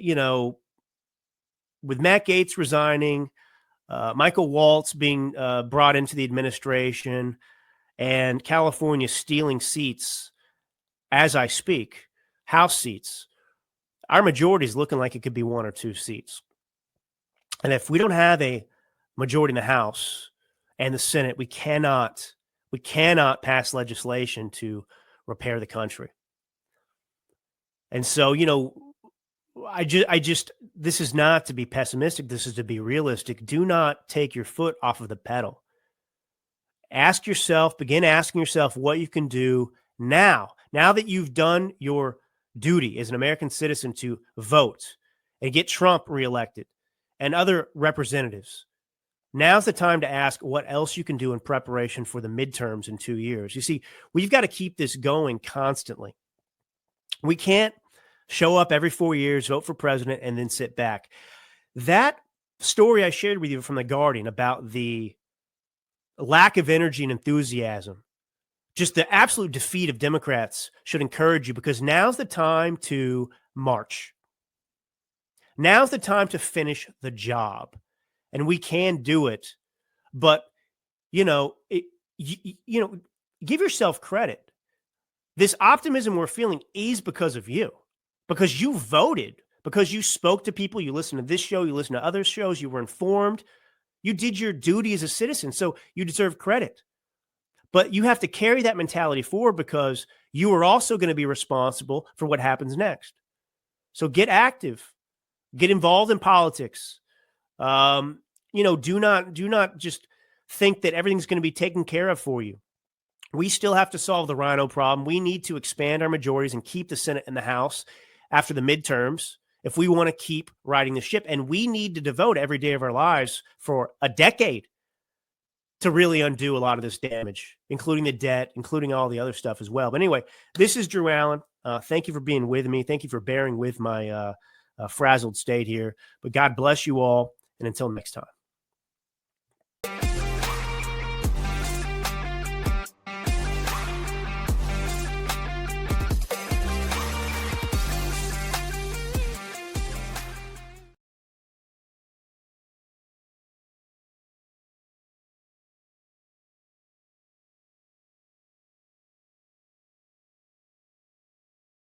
Matt Gaetz resigning, Michael Waltz being brought into the administration, and California stealing seats as I speak, House seats. Our majority is looking like it could be 1 or 2 seats. And if we don't have a majority in the House and the Senate, we cannot pass legislation to repair the country. And so, this is not to be pessimistic. This is to be realistic. Do not take your foot off of the pedal. Begin asking yourself what you can do now that you've done your duty as an American citizen to vote and get Trump reelected and other representatives. Now's the time to ask what else you can do in preparation for the midterms in 2 years. You see, we've got to keep this going constantly. We can't show up every 4 years, vote for president, and then sit back. That story I shared with you from The Guardian about the lack of energy and enthusiasm, just the absolute defeat of Democrats, should encourage you, because now's the time to march. Now's the time to finish the job. And we can do it, but give yourself credit. This optimism we're feeling is because of you, because you voted, because you spoke to people, you listened to this show, you listened to other shows, you were informed, you did your duty as a citizen, so you deserve credit. But you have to carry that mentality forward, because you are also going to be responsible for what happens next. So get active, get involved in politics. Do not just think that everything's going to be taken care of for you. We still have to solve the rhino problem. We need to expand our majorities and keep the Senate and the House after the midterms if we want to keep riding the ship. And we need to devote every day of our lives for a decade to really undo a lot of this damage, including the debt, including all the other stuff as well. But anyway, this is Drew Allen. Thank you for being with me. Thank you for bearing with my frazzled state here. But God bless you all. And until next time.